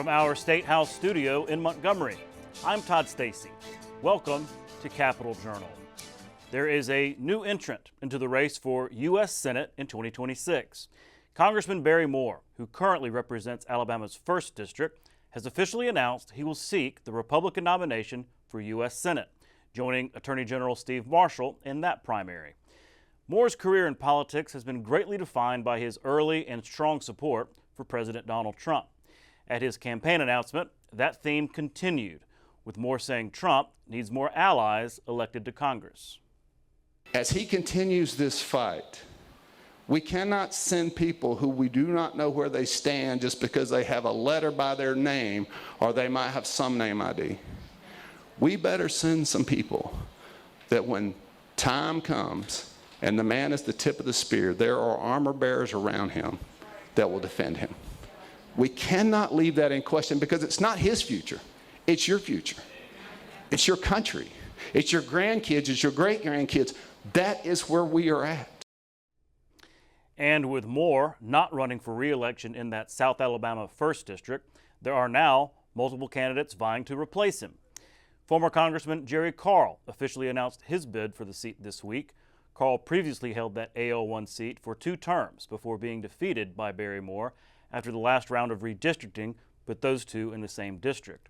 From our State House studio in Montgomery, I'm Todd Stacy. Welcome to Capitol Journal. There is a new entrant into the race for U.S. Senate in 2026. Congressman Barry Moore, who currently represents Alabama's 1st District, has officially announced he will seek the Republican nomination for U.S. Senate, joining Attorney General Steve Marshall in that primary. Moore's career in politics has been greatly defined by his early and strong support for President Donald Trump. At his campaign announcement, that theme continued, with Moore saying Trump needs more allies elected to Congress. As he continues this fight, we cannot send people who we do not know where they stand just because they have a letter by their name or they might have some name ID. We better send some people that when time comes and the man is the tip of the spear, there are armor bearers around him that will defend him. We cannot leave that in question because it's not his future. It's your future. It's your country. It's your grandkids. It's your great-grandkids. That is where we are at. And with Moore not running for re-election in that South Alabama 1st District, there are now multiple candidates vying to replace him. Former Congressman Jerry Carl officially announced his bid for the seat this week. Carl previously held that AL1 seat for 2 terms before being defeated by Barry Moore after the last round of redistricting put those two in the same district.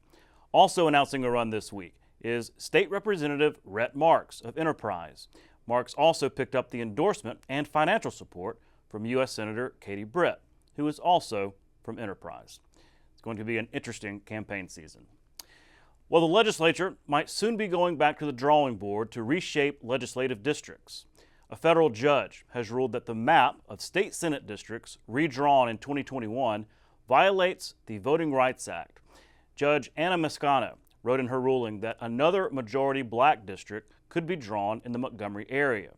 Also announcing a run this week is State Representative Rhett Marks of Enterprise. Marks also picked up the endorsement and financial support from U.S. Senator Katie Britt, who is also from Enterprise. It's going to be an interesting campaign season. Well, the legislature might soon be going back to the drawing board to reshape legislative districts. A federal judge has ruled that the map of state Senate districts redrawn in 2021 violates the Voting Rights Act. Judge Anna Mascano wrote in her ruling that another majority black district could be drawn in the Montgomery area.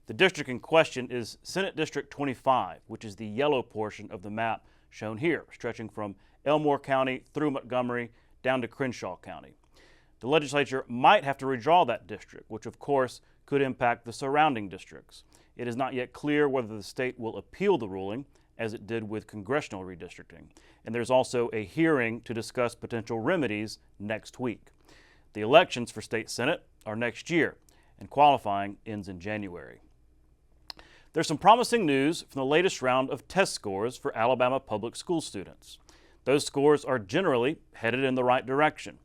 The district in question is Senate District 25, which is the yellow portion of the map shown here, stretching from Elmore County through Montgomery down to Crenshaw County. The legislature might have to redraw that district, which of course could impact the surrounding districts. It is not yet clear whether the state will appeal the ruling, as it did with congressional redistricting. And there's also a hearing to discuss potential remedies next week. The elections for state Senate are next year, and qualifying ends in January. There's some promising news from the latest round of test scores for Alabama public school students. Those scores are generally headed in the right direction.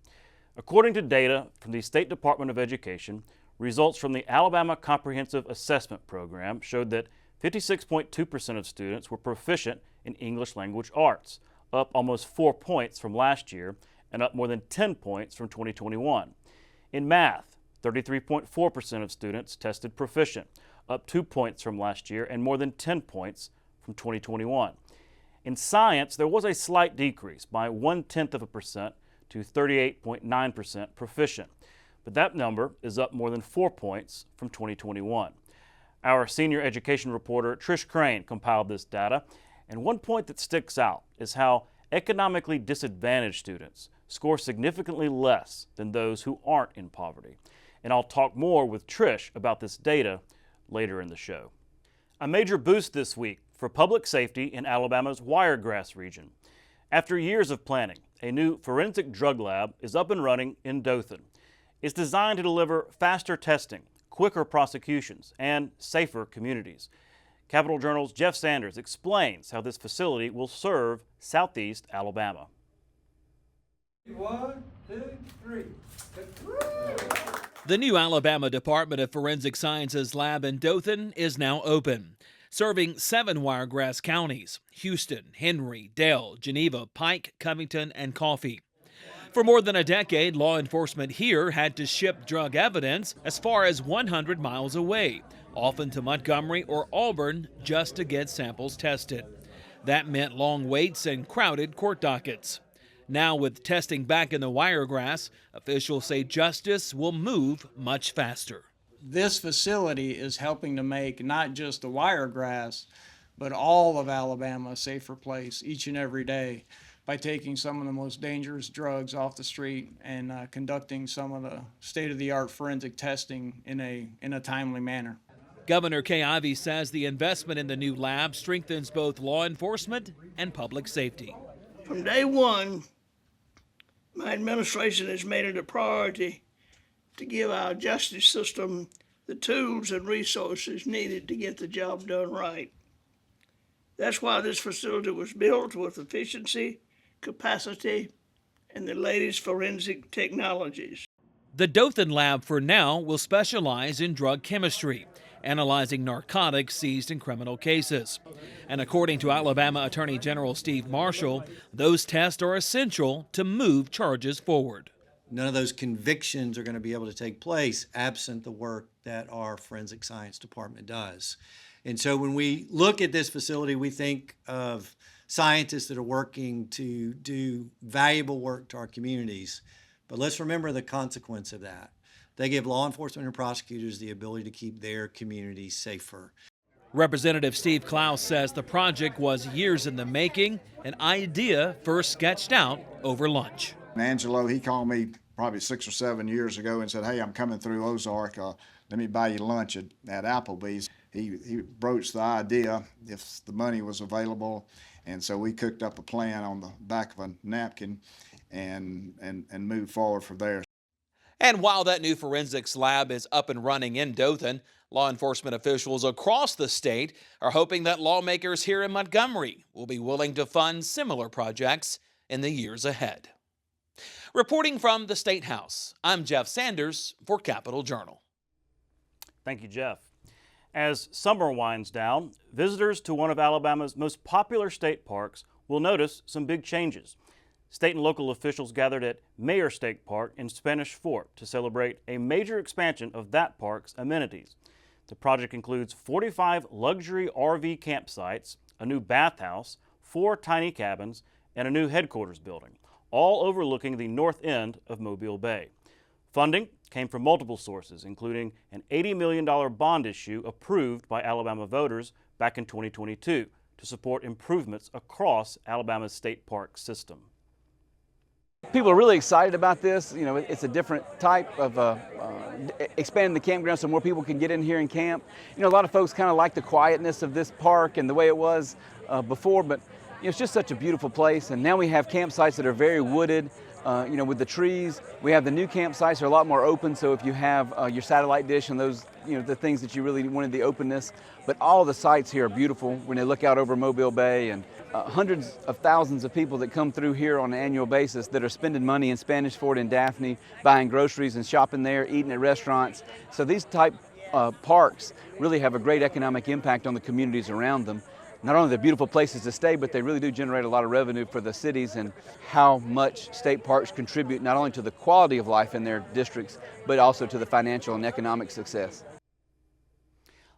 According to data from the State Department of Education, results from the Alabama Comprehensive Assessment Program showed that 56.2% of students were proficient in English language arts, up almost 4 points from last year and up more than 10 points from 2021. In math, 33.4% of students tested proficient, up 2 points from last year and more than 10 points from 2021. In science, there was a slight decrease by 0.1% to 38.9% proficient, but that number is up more than 4 points from 2021. Our senior education reporter Trish Crain compiled this data, and one point that sticks out is how economically disadvantaged students score significantly less than those who aren't in poverty. And I'll talk more with Trish about this data later in the show. A major boost this week for public safety in Alabama's Wiregrass region. After years of planning, a new forensic drug lab is up and running in Dothan. It's designed to deliver faster testing, quicker prosecutions, and safer communities. Capitol Journal's Jeff Sanders explains how this facility will serve Southeast Alabama. 1, 2, 3. The new Alabama Department of Forensic Sciences lab in Dothan is now open, serving 7 Wiregrass counties: Houston, Henry, Dale, Geneva, Pike, Covington, and Coffee. For more than a decade, law enforcement here had to ship drug evidence as far as 100 miles away, often to Montgomery or Auburn, just to get samples tested. That meant long waits and crowded court dockets. Now, with testing back in the Wiregrass, officials say justice will move much faster. This facility is helping to make not just the Wiregrass, but all of Alabama a safer place each and every day by taking some of the most dangerous drugs off the street and conducting some of the state-of-the-art forensic testing in a timely manner. Governor Kay Ivey says the investment in the new lab strengthens both law enforcement and public safety. From day one, My administration has made it a priority to give our justice system the tools and resources needed to get the job done right. That's why this facility was built with efficiency, capacity, and the latest forensic technologies. The Dothan lab for now will specialize in drug chemistry, analyzing narcotics seized in criminal cases. And according to Alabama Attorney General Steve Marshall, those tests are essential to move charges forward. None of those convictions are going to be able to take place absent the work that our forensic science department does. And so when we look at this facility, we think of scientists that are working to do valuable work to our communities. But let's remember the consequence of that. They give law enforcement and prosecutors the ability to keep their communities safer. Representative Steve Klaus says the project was years in the making, an idea first sketched out over lunch. Angelo, he called me probably 6 or 7 years ago and said, "Hey, I'm coming through Ozark. Let me buy you lunch at Applebee's." He broached the idea if the money was available, and so we cooked up a plan on the back of a napkin and moved forward from there. And while that new forensics lab is up and running in Dothan, law enforcement officials across the state are hoping that lawmakers here in Montgomery will be willing to fund similar projects in the years ahead. Reporting from the State House, I'm Jeff Sanders for Capitol Journal. Thank you, Jeff. As summer winds down, visitors to one of Alabama's most popular state parks will notice some big changes. State and local officials gathered at Mayor State Park in Spanish Fort to celebrate a major expansion of that park's amenities. The project includes 45 luxury RV campsites, a new bathhouse, 4 tiny cabins, and a new headquarters building, all overlooking the north end of Mobile Bay. Funding came from multiple sources, including an $80 million bond issue approved by Alabama voters back in 2022 to support improvements across Alabama's state park system. People are really excited about this. You know, it's a different type of expanding the campground so more people can get in here and camp. You know, a lot of folks kind of like the quietness of this park and the way it was before, but you know, it's just such a beautiful place. And now we have campsites that are very wooded. You know, with the trees, we have the new campsites are a lot more open. So if you have your satellite dish and those, you know, the things that you really wanted, the openness. But all the sites here are beautiful when they look out over Mobile Bay, and hundreds of thousands of people that come through here on an annual basis that are spending money in Spanish Fort and Daphne, buying groceries and shopping there, eating at restaurants. So these type parks really have a great economic impact on the communities around them. Not only the beautiful places to stay, but they really do generate a lot of revenue for the cities, and how much state parks contribute not only to the quality of life in their districts, but also to the financial and economic success.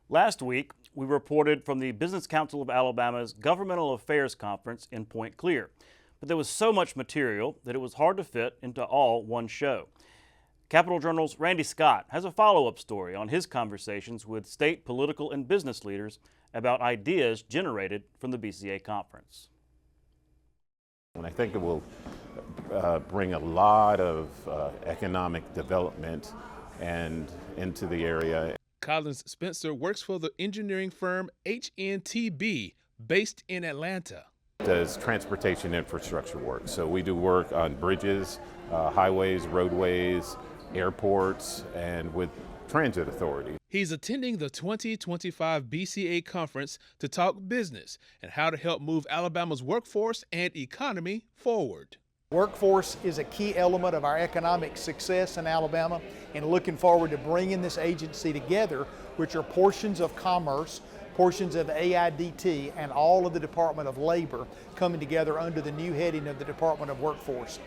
Last week, we reported from the Business Council of Alabama's Governmental Affairs Conference in Point Clear, but there was so much material that it was hard to fit into all one show. Capitol Journal's Randy Scott has a follow-up story on his conversations with state political and business leaders about ideas generated from the BCA conference. And I think it will bring a lot of economic development and into the area. Collins Spencer works for the engineering firm HNTB, based in Atlanta. Does transportation infrastructure work? So we do work on bridges, highways, roadways, airports, and with transit authority. He's attending the 2025 BCA conference to talk business and how to help move Alabama's workforce and economy forward. Workforce is a key element of our economic success in Alabama, and looking forward to bringing this agency together, which are portions of commerce, portions of AIDT, and all of the Department of Labor coming together under the new heading of the Department of Workforce.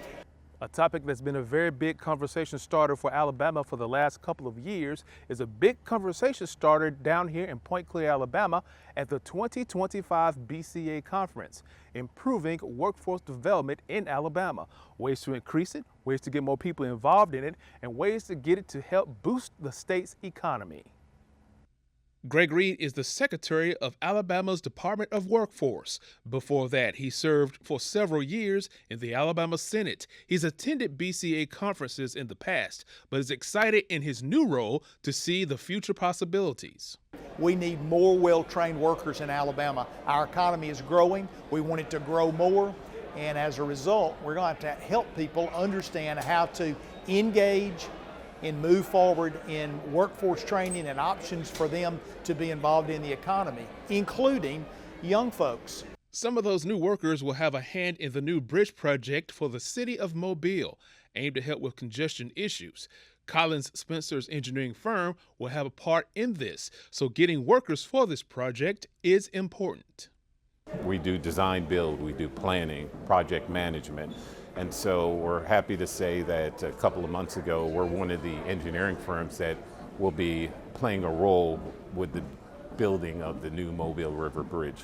A topic that's been a very big conversation starter for Alabama for the last couple of years is a big conversation starter down here in Point Clear, Alabama at the 2025 BCA conference, improving workforce development in Alabama, ways to increase it, ways to get more people involved in it, and ways to get it to help boost the state's economy. Greg Reed is the secretary of Alabama's Department of Workforce. Before that, he served for several years in the Alabama Senate. He's attended BCA conferences in the past, but is excited in his new role to see the future possibilities. We need more well-trained workers in Alabama. Our economy is growing. We want it to grow more. And as a result, we're going to have to help people understand how to engage and move forward in workforce training and options for them to be involved in the economy, including young folks. Some of those new workers will have a hand in the new bridge project for the city of Mobile, aimed to help with congestion issues. Collins Spencer's engineering firm will have a part in this, so getting workers for this project is important. We do design build, we do planning, project management. And so we're happy to say that a couple of months ago, we're one of the engineering firms that will be playing a role with the building of the new Mobile River Bridge.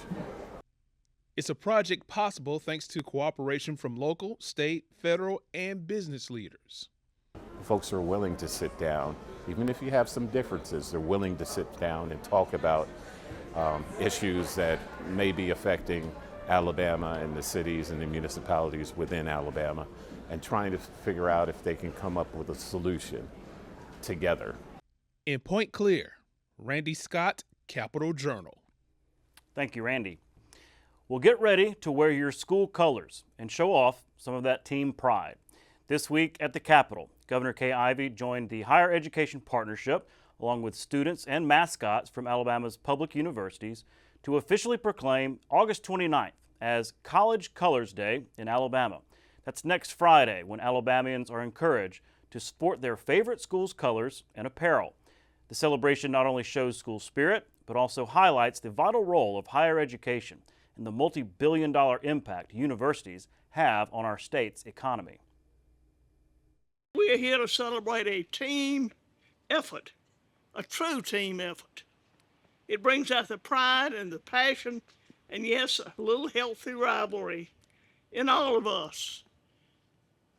It's a project possible thanks to cooperation from local, state, federal, and business leaders. Folks are willing to sit down, even if you have some differences, they're willing to sit down and talk about issues that may be affecting Alabama and the cities and the municipalities within Alabama, and trying to figure out if they can come up with a solution together. In Point Clear, Randy Scott, Capital Journal. Thank you, Randy. Well, get ready to wear your school colors and show off some of that team pride. This week at the Capitol, Governor Kay Ivey joined the Higher Education Partnership, along with students and mascots from Alabama's public universities, to officially proclaim August 29th as College Colors Day in Alabama. That's next Friday, when Alabamians are encouraged to sport their favorite school's colors and apparel. The celebration not only shows school spirit, but also highlights the vital role of higher education and the multi-billion-dollar impact universities have on our state's economy. We are here to celebrate a team effort, a true team effort. It brings out the pride and the passion, and yes, a little healthy rivalry in all of us,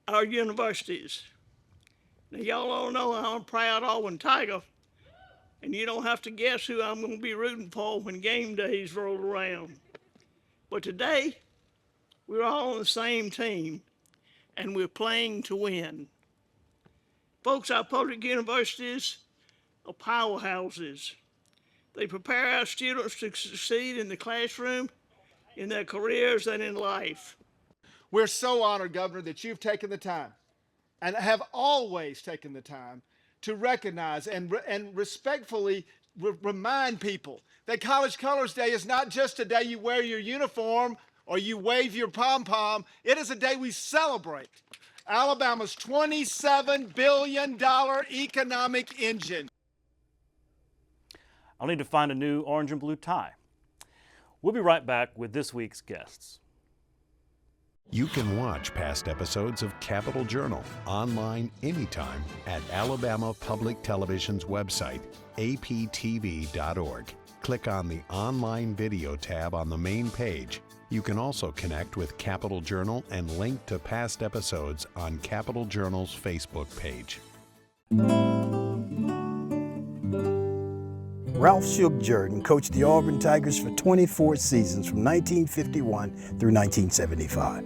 our universities. Now, y'all all know I'm a proud Auburn Tiger, and you don't have to guess who I'm going to be rooting for when game days roll around. But today, we're all on the same team, and we're playing to win. Folks, our public universities are powerhouses. They prepare our students to succeed in the classroom, in their careers, and in life. We're so honored, Governor, that you've taken the time and have always taken the time to recognize and respectfully remind people that College Colors Day is not just a day you wear your uniform or you wave your pom-pom. It is a day we celebrate Alabama's $27 billion economic engine. I'll need to find a new orange and blue tie. We'll be right back with this week's guests. You can watch past episodes of Capital Journal online anytime at Alabama Public Television's website, aptv.org. Click on the online video tab on the main page. You can also connect with Capital Journal and link to past episodes on Capital Journal's Facebook page. Ralph Shug Jordan coached the Auburn Tigers for 24 seasons from 1951 through 1975.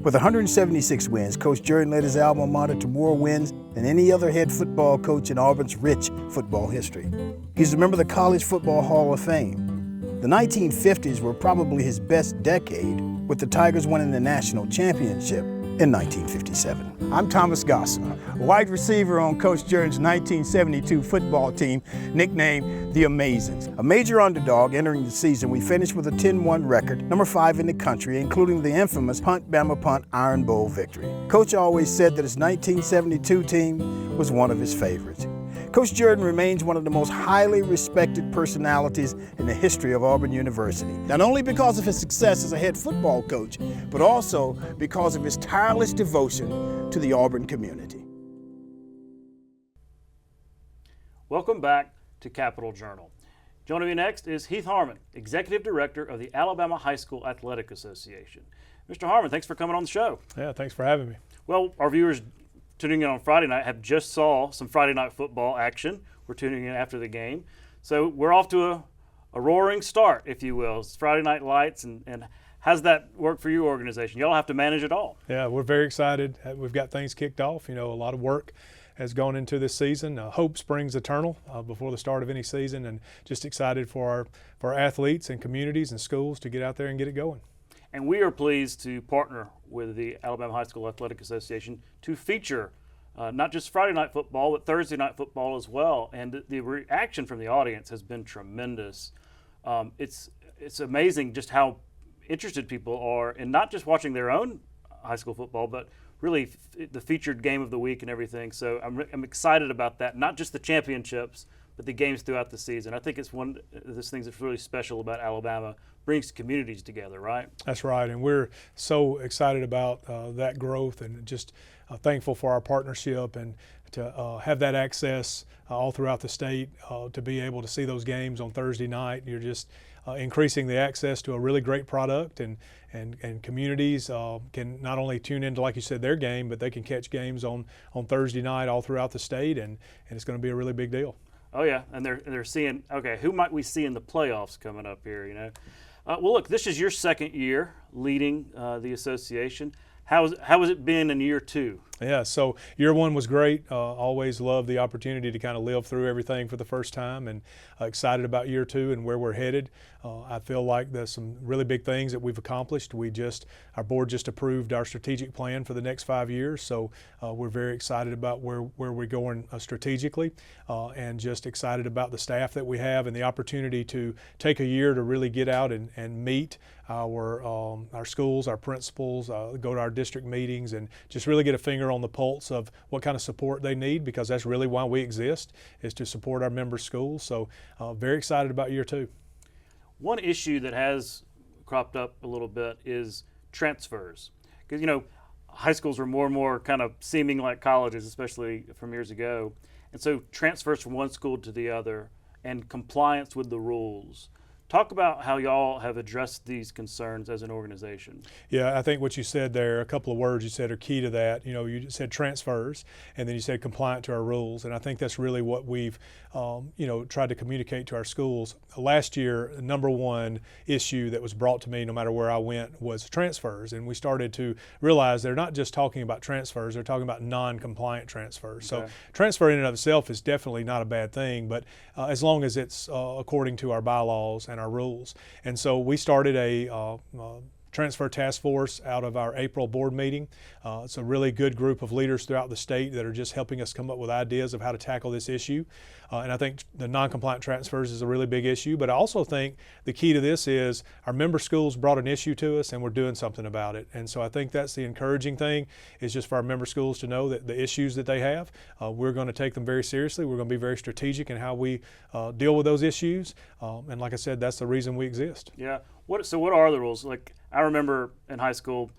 With 176 wins, Coach Jordan led his alma mater to more wins than any other head football coach in Auburn's rich football history. He's a member of the College Football Hall of Fame. The 1950s were probably his best decade, with the Tigers winning the national championship in 1957. I'm Thomas Gosser, wide receiver on Coach Jordan's 1972 football team, nicknamed the Amazins. A major underdog entering the season, we finished with a 10-1 record, number 5 in the country, including the infamous Punt Bama Punt Iron Bowl victory. Coach always said that his 1972 team was one of his favorites. Coach Jordan remains one of the most highly respected personalities in the history of Auburn University, not only because of his success as a head football coach, but also because of his tireless devotion to the Auburn community. Welcome back to Capital Journal. Joining me next is Heath Harmon, Executive Director of the Alabama High School Athletic Association. Mr. Harmon, thanks for coming on the show. Yeah, thanks for having me. Well, our viewers tuning in on Friday night have just saw some Friday night football action. We're tuning in after the game. So we're off to a roaring start, if you will. It's Friday Night Lights, and how's that work for your organization? Y'all have to manage it all. Yeah, we're very excited. We've got things kicked off. You know, a lot of work has gone into this season. Hope springs eternal before the start of any season, and just excited for our athletes and communities and schools to get out there and get it going. And we are pleased to partner with the Alabama High School Athletic Association to feature not just Friday night football, but Thursday night football as well. And the reaction from the audience has been tremendous. It's amazing just how interested people are in not just watching their own high school football, but really the featured game of the week and everything. So I'm excited about that, not just the championships, but the games throughout the season. I think it's one of those things that's really special about Alabama, brings communities together, right? That's right, and we're so excited about that growth and just thankful for our partnership and to have that access all throughout the state to be able to see those games on Thursday night. You're just increasing the access to a really great product, and communities can not only tune into, like you said, their game, but they can catch games on Thursday night all throughout the state, and it's going to be a really big deal. Oh yeah, and they're seeing, okay, who might we see in the playoffs coming up here, you know? Well, look, this is your second year leading the association. How has it been in year two? Yeah, so year one was great. Always loved the opportunity to kind of live through everything for the first time, and excited about year two and where we're headed. I feel like there's some really big things that we've accomplished. Our board just approved our strategic plan for the next 5 years, so we're very excited about where we're going strategically, and just excited about the staff that we have and the opportunity to take a year to really get out and meet our schools, our principals, go to our district meetings, and just really get a finger on the pulse of what kind of support they need, because that's really why we exist, is to support our member schools. So very excited about year two. One issue that has cropped up a little bit is transfers, because you know high schools are more and more kind of seeming like colleges, especially from years ago, and so transfers from one school to the other and compliance with the rules. Talk about how y'all have addressed these concerns as an organization. Yeah, I think what you said there, a couple of words you said are key to that. You know, you said transfers, and then you said compliant to our rules, and I think that's really what we've, tried to communicate to our schools. Last year, the number one issue that was brought to me, no matter where I went, was transfers, and we started to realize they're not just talking about transfers; they're talking about non-compliant transfers. Okay. So, transfer in and of itself is definitely not a bad thing, but as long as it's according to our bylaws and our rules. And so we started a transfer task force out of our April board meeting. It's a really good group of leaders throughout the state that are just helping us come up with ideas of how to tackle this issue. And I think the non-compliant transfers is a really big issue, but I also think the key to this is our member schools brought an issue to us and we're doing something about it. And so I think that's the encouraging thing, is just for our member schools to know that the issues that they have, we're going to take them very seriously. We're going to be very strategic in how we deal with those issues. And like I said, that's the reason we exist. Yeah. So what are the rules? Like, I remember in high school,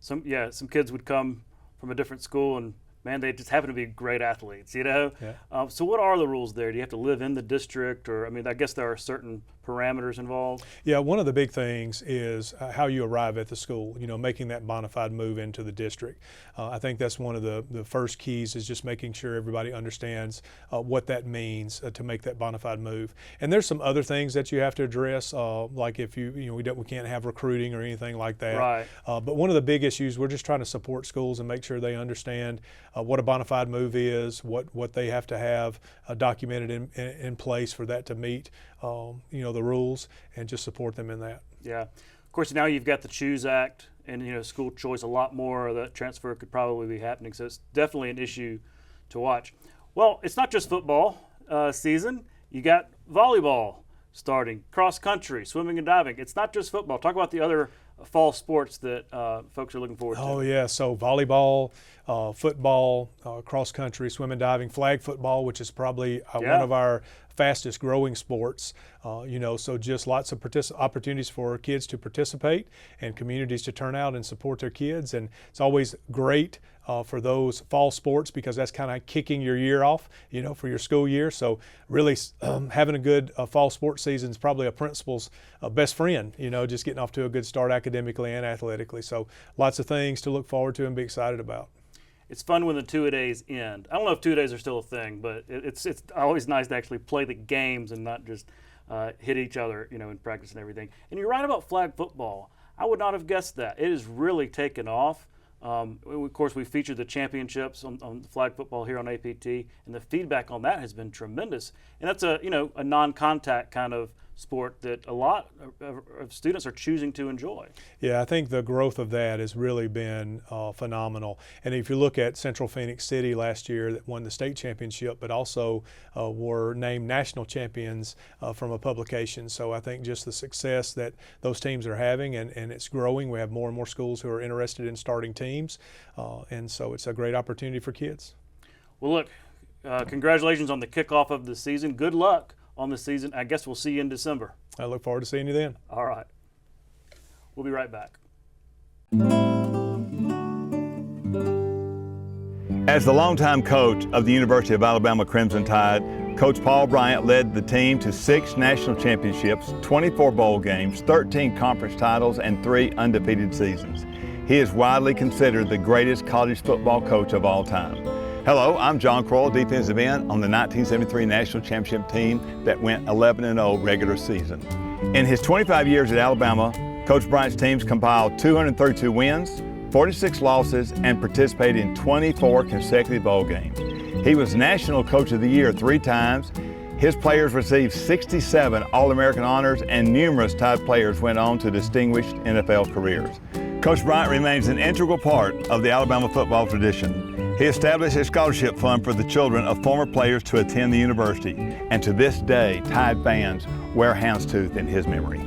some kids would come from a different school and man, they just happen to be great athletes, you know? Yeah. So what are the rules there? Do you have to live in the district, or, I mean, I guess there are certain parameters involved? Yeah, one of the big things is how you arrive at the school, making that bona fide move into the district. I think that's one of the first keys, is just making sure everybody understands what that means to make that bona fide move. And there's some other things that you have to address, like if we can't have recruiting or anything like that. Right. But one of the big issues, we're just trying to support schools and make sure they understand what a bona fide move is, what they have to have documented in place for that to meet the rules, and just support them in that. Yeah. Of course, now you've got the CHOOSE Act and, school choice. A lot more of that transfer could probably be happening. So it's definitely an issue to watch. Well, it's not just football season. You got volleyball starting, cross country, swimming and diving. It's not just football. Talk about the other fall sports that folks are looking forward to. Oh yeah, so volleyball, football, cross country, swimming, diving, flag football, which is probably one of our fastest growing sports. So just lots of opportunities for kids to participate and communities to turn out and support their kids. And it's always great for those fall sports, because that's kind of kicking your year off, for your school year. So really having a good fall sports season is probably a principal's best friend, just getting off to a good start academically and athletically. So lots of things to look forward to and be excited about. It's fun when the two-a-days end. I don't know if two-a-days are still a thing, but it's always nice to actually play the games and not just hit each other, in practice and everything. And you're right about flag football. I would not have guessed that. It has really taken off. Of course, we featured the championships on flag football here on APT, and the feedback on that has been tremendous. And that's a non-contact kind of sport that a lot of students are choosing to enjoy. Yeah, I think the growth of that has really been phenomenal. And if you look at Central Phoenix City last year that won the state championship, but also were named national champions from a publication. So I think just the success that those teams are having, and it's growing. We have more and more schools who are interested in starting teams. And so it's a great opportunity for kids. Well, look, congratulations on the kickoff of the season. Good luck on the season. I guess we'll see you in December. I look forward to seeing you then. All right. We'll be right back. As the longtime coach of the University of Alabama Crimson Tide, Coach Paul Bryant led the team to 6 national championships, 24 bowl games, 13 conference titles, and 3 undefeated seasons. He is widely considered the greatest college football coach of all time. Hello, I'm John Croyle, defensive end on the 1973 national championship team that went 11-0 regular season. In his 25 years at Alabama, Coach Bryant's teams compiled 232 wins, 46 losses, and participated in 24 consecutive bowl games. He was National Coach of the Year 3 times. His players received 67 All-American honors, and numerous Tide players went on to distinguished NFL careers. Coach Bryant remains an integral part of the Alabama football tradition. He established a scholarship fund for the children of former players to attend the university, and to this day, Tide fans wear houndstooth in his memory.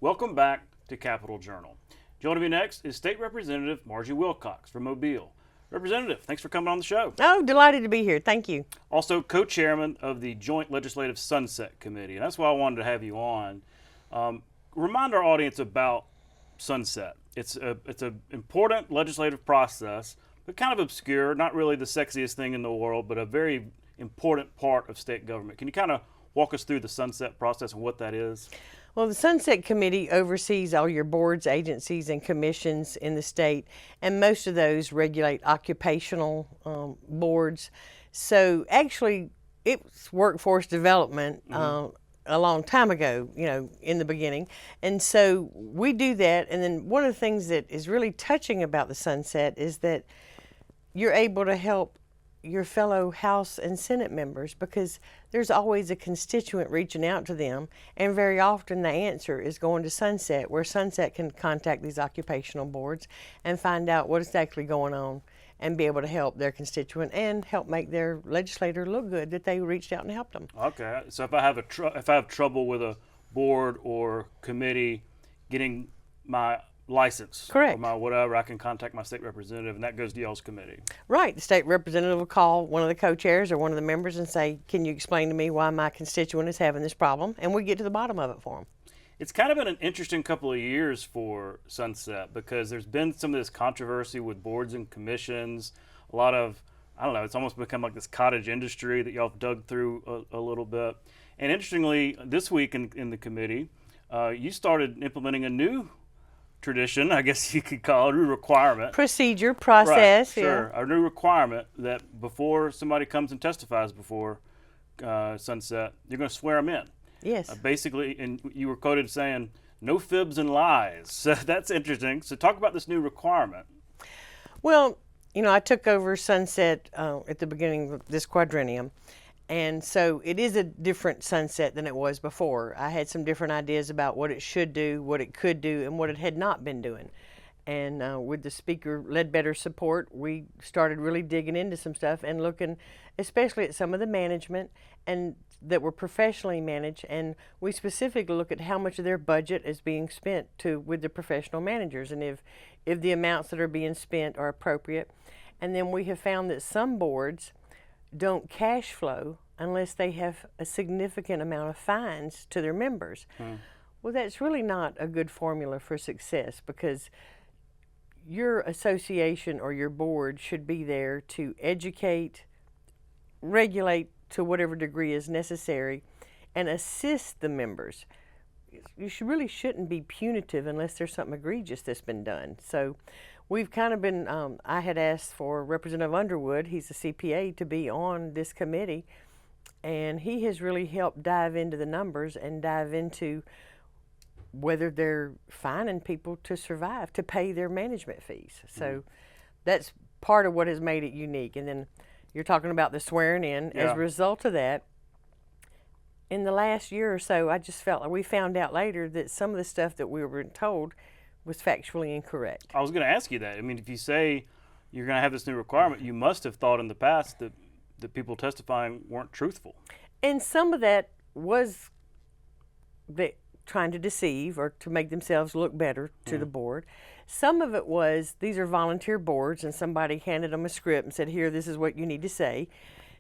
Welcome back to Capitol Journal. Joining me next is State Representative Margie Wilcox from Mobile. Representative, thanks for coming on the show. Oh, delighted to be here. Thank you. Also, co-chairman of the Joint Legislative Sunset Committee, and that's why I wanted to have you on. Remind our audience about Sunset. It's an important legislative process, but kind of obscure, not really the sexiest thing in the world, but a very important part of state government. Can you kind of walk us through the Sunset process and what that is? Well, the Sunset Committee oversees all your boards, agencies, and commissions in the state, and most of those regulate occupational boards. So actually, it's workforce development a long time ago, in the beginning. And so we do that. And then one of the things that is really touching about the Sunset is that you're able to help your fellow House and Senate members, because there's always a constituent reaching out to them, and very often the answer is going to Sunset, where Sunset can contact these occupational boards and find out what is actually going on and be able to help their constituent and help make their legislator look good that they reached out and helped them. Okay, so if I have trouble with a board or committee getting my license, correct, or my whatever, I can contact my state representative, and that goes to y'all's committee. Right, the state representative will call one of the co-chairs or one of the members and say, can you explain to me why my constituent is having this problem, and we get to the bottom of it for them. It's kind of been an interesting couple of years for Sunset, because there's been some of this controversy with boards and commissions, a lot of, I don't know, it's almost become like this cottage industry that y'all have dug through a little bit. And interestingly, this week in the committee, you started implementing a new tradition, I guess you could call it, a new requirement. Procedure, process, right, sure. A new requirement that before somebody comes and testifies before Sunset, you're going to swear them in. Yes. Basically, and you were quoted saying, no fibs and lies. So that's interesting. So talk about this new requirement. Well, I took over Sunset at the beginning of this quadrennium. And so it is a different Sunset than it was before. I had some different ideas about what it should do, what it could do, and what it had not been doing. And with the Speaker Ledbetter's support, we started really digging into some stuff and looking especially at some of the management and that were professionally managed. And we specifically look at how much of their budget is being spent with the professional managers, and if the amounts that are being spent are appropriate. And then we have found that some boards don't cash flow unless they have a significant amount of fines to their members. Well, that's really not a good formula for success, because your association or your board should be there to educate, regulate to whatever degree is necessary, and assist the members. You really shouldn't be punitive unless there's something egregious that's been done. So we've kind of been, I had asked for Representative Underwood, he's a CPA, to be on this committee, and he has really helped dive into the numbers and dive into whether they're fining people to survive, to pay their management fees. So that's part of what has made it unique. And then, You're talking about the swearing in. As a result of that, in the last year or so, I just felt like we found out later that some of the stuff that we were told was factually incorrect. I was going to ask you that. I mean, if you say you're going to have this new requirement, you must have thought in the past that the people testifying weren't truthful. And some of that was trying to deceive or to make themselves look better to the board. Some of it was, these are volunteer boards, and somebody handed them a script and said, here, this is what you need to say.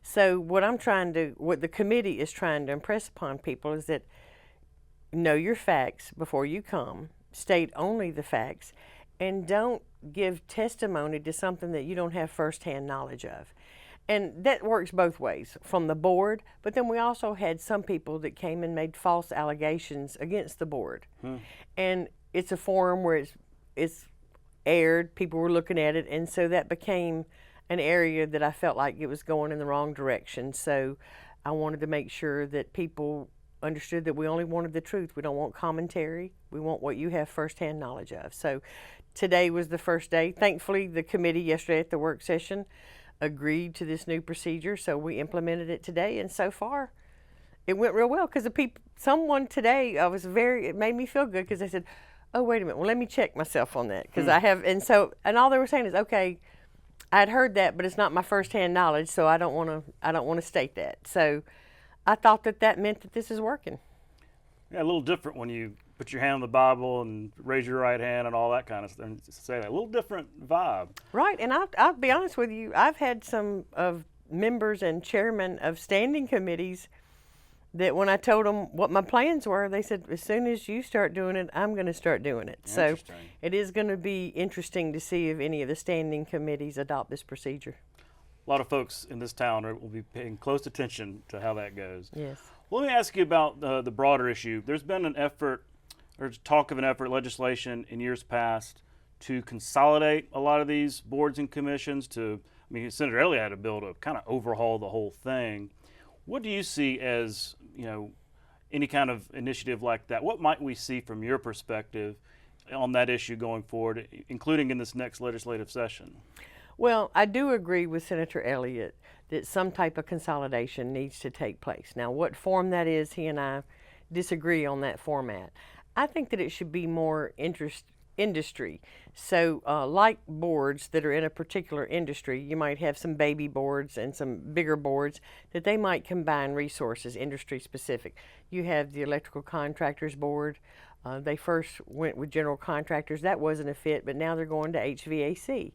So what the committee is trying to impress upon people is that know your facts before you come, state only the facts, and don't give testimony to something that you don't have firsthand knowledge of. And that works both ways, from the board, but then we also had some people that came and made false allegations against the board. And it's a forum where it's aired, people were looking at it, and so that became an area that I felt like it was going in the wrong direction. So I wanted to make sure that people understood that we only wanted the truth. We don't want commentary. We want what you have firsthand knowledge of. So today was the first day. Thankfully, the committee yesterday at the work session agreed to this new procedure, so we implemented it today, and so far it went real well, because someone today, it made me feel good, because they said, oh, wait a minute, well, let me check myself on that, because I have, and all they were saying is, okay, I'd heard that, but it's not my firsthand knowledge, so I don't want to state that. So I thought that meant that this is working. Yeah, a little different when you put your hand on the Bible and raise your right hand and all that kind of stuff. Say that, a little different vibe. Right, and I'll be honest with you, I've had some of members and chairmen of standing committees that when I told them what my plans were, they said, as soon as you start doing it, I'm going to start doing it. So it is going to be interesting to see if any of the standing committees adopt this procedure. A lot of folks in this town will be paying close attention to how that goes. Yes. Well, let me ask you about the broader issue. There's been an effort, or talk of an effort, legislation in years past to consolidate a lot of these boards and commissions Senator Elliott had a bill to kind of overhaul the whole thing. What do you see as, any kind of initiative like that? What might we see from your perspective on that issue going forward, including in this next legislative session? Well, I do agree with Senator Elliott that some type of consolidation needs to take place. Now, what form that is, he and I disagree on that format. I think that it should be more industry. So like boards that are in a particular industry, you might have some baby boards and some bigger boards that they might combine resources, industry specific. You have the electrical contractors board. They first went with general contractors. That wasn't a fit, but now they're going to HVAC.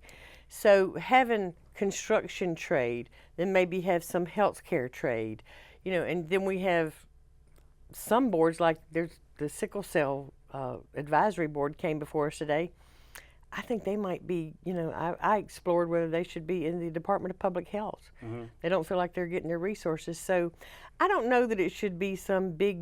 So having construction trade, then maybe have some healthcare trade, and then we have some boards like there's the sickle cell advisory board came before us today. I think they might be, I explored whether they should be in the Department of Public Health. They don't feel like they're getting their resources. So I don't know that it should be some big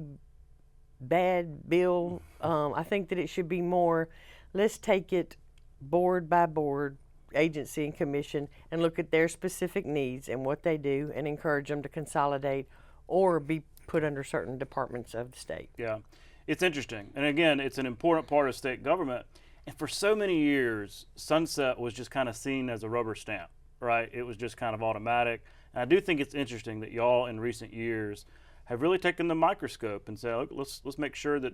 bad bill. I think that it should be more, let's take it board by board, agency and commission, and look at their specific needs and what they do and encourage them to consolidate or be put under certain departments of the state. Yeah, it's interesting. And again, it's an important part of state government. And for so many years, sunset was just kind of seen as a rubber stamp, right? It was just kind of automatic. And I do think it's interesting that y'all in recent years have really taken the microscope and said, look, let's make sure that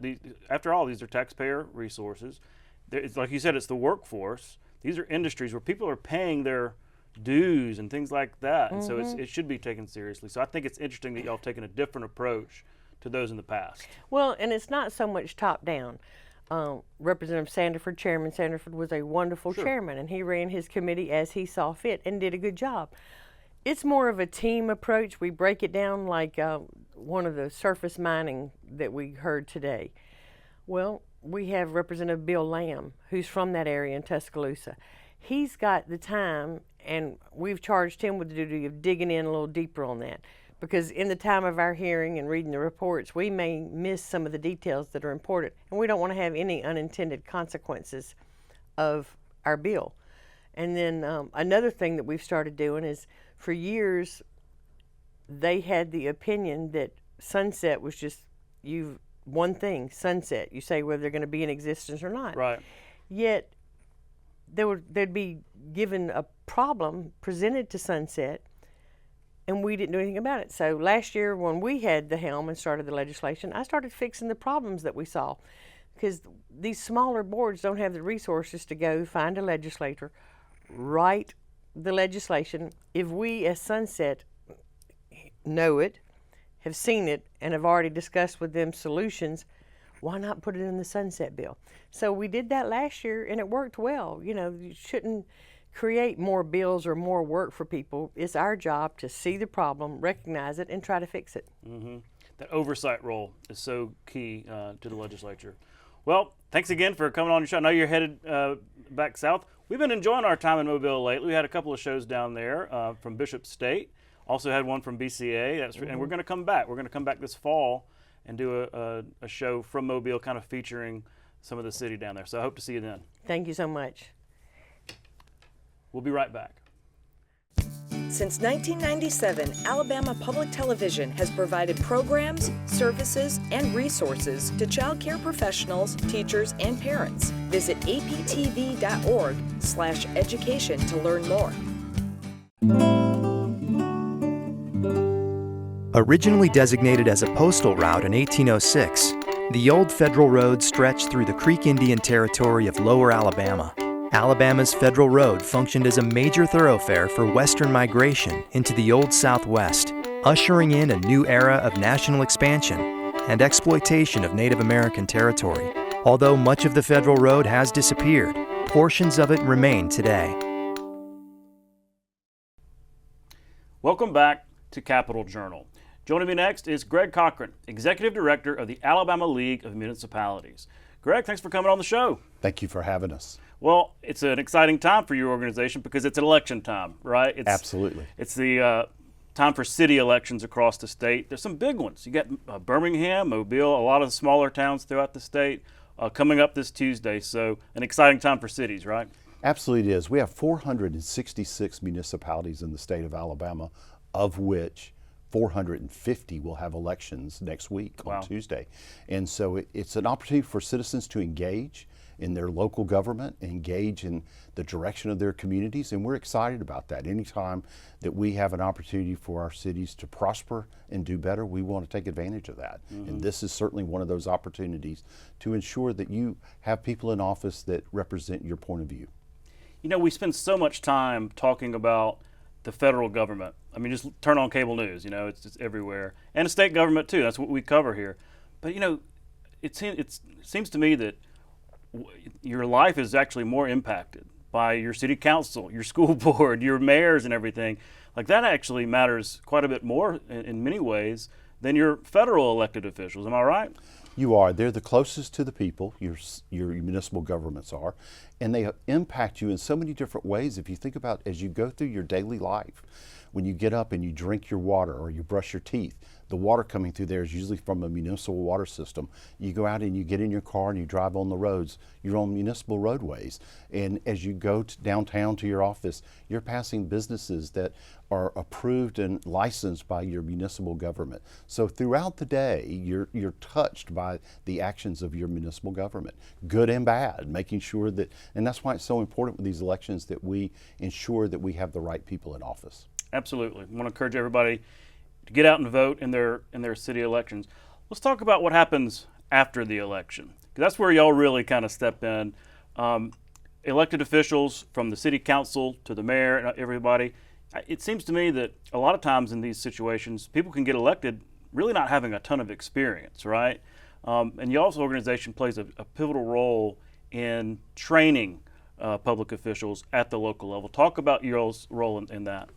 after all, these are taxpayer resources. It's like you said, it's the workforce. These are industries where people are paying their dues and things like that. And so it should be taken seriously. So I think it's interesting that y'all have taken a different approach to those in the past. Well, and it's not so much top down. Representative Sanderford, Chairman Sanderford, was a wonderful chairman, and he ran his committee as he saw fit and did a good job. It's more of a team approach. We break it down like one of the surface mining that we heard today. Well, we have Representative Bill Lamb, who's from that area in Tuscaloosa. He's got the time, and we've charged him with the duty of digging in a little deeper on that. Because in the time of our hearing and reading the reports, we may miss some of the details that are important, and we don't want to have any unintended consequences of our bill. And then another thing that we've started doing is, for years, they had the opinion that sunset was just one thing, sunset. You say whether they're going to be in existence or not. Right. Yet they'd be given a problem presented to sunset. and we didn't do anything about it. So last year when we had the helm and started the legislation, I started fixing the problems that we saw, because these smaller boards don't have the resources to go find a legislator, write the legislation. If we as Sunset know it, have seen it, and have already discussed with them solutions, why not put it in the Sunset bill? So we did that last year, and it worked well. You know, you shouldn't create more bills or more work for people. It's our job to see the problem, recognize it, and try to fix it. Mm-hmm. That oversight role is so key to the legislature. Well, thanks again for coming on your show. I know you're headed back south. We've been enjoying our time in Mobile lately. We had a couple of shows down there from Bishop State. Also had one from BCA. And we're going to come back. We're going to come back this fall and do a show from Mobile, kind of featuring some of the city down there. So I hope to see you then. Thank you so much. We'll be right back. Since 1997, Alabama Public Television has provided programs, services, and resources to child care professionals, teachers, and parents. Visit aptv.org/education to learn more. Originally designated as a postal route in 1806, the old federal road stretched through the Creek Indian Territory of Lower Alabama. Alabama's Federal Road functioned as a major thoroughfare for western migration into the Old Southwest, ushering in a new era of national expansion and exploitation of Native American territory. Although much of the Federal Road has disappeared, portions of it remain today. Welcome back to Capitol Journal. Joining me next is Greg Cochran, Executive Director of the Alabama League of Municipalities. Greg, thanks for coming on the show. Thank you for having us. Well, it's an exciting time for your organization because it's election time, right? Absolutely. It's the time for city elections across the state. There's some big ones. You got Birmingham, Mobile, a lot of smaller towns throughout the state coming up this Tuesday. So an exciting time for cities, right? Absolutely it is. We have 466 municipalities in the state of Alabama, of which 450 will have elections next week on Tuesday. And so it's an opportunity for citizens to engage in their local government, engage in the direction of their communities, and we're excited about that. Anytime that we have an opportunity for our cities to prosper and do better, we want to take advantage of that. Mm-hmm. And this is certainly one of those opportunities to ensure that you have people in office that represent your point of view. You know, we spend so much time talking about the federal government. I mean, just turn on cable news, you know, it's just everywhere. And the state government too, that's what we cover here. But you know, it seems to me that your life is actually more impacted by your city council, your school board, your mayors and everything. Like that actually matters quite a bit more in many ways than your federal elected officials. Am I right? You are. They're the closest to the people, your municipal governments are, and they impact you in so many different ways. If you think about as you go through your daily life, when you get up and you drink your water or you brush your teeth, the water coming through there is usually from a municipal water system. You go out and you get in your car and you drive on the roads, you're on municipal roadways. And as you go downtown to your office, you're passing businesses that are approved and licensed by your municipal government. So throughout the day, you're touched by the actions of your municipal government, good and bad, making sure that, and that's why it's so important with these elections that we ensure that we have the right people in office. Absolutely. I want to encourage everybody to get out and vote in their city elections. Let's talk about what happens after the election, because that's where y'all really kind of step in. Elected officials, from the city council to the mayor and everybody, it seems to me that a lot of times in these situations, people can get elected really not having a ton of experience, right? And y'all's organization plays a pivotal role in training public officials at the local level. Talk about y'all's role in that.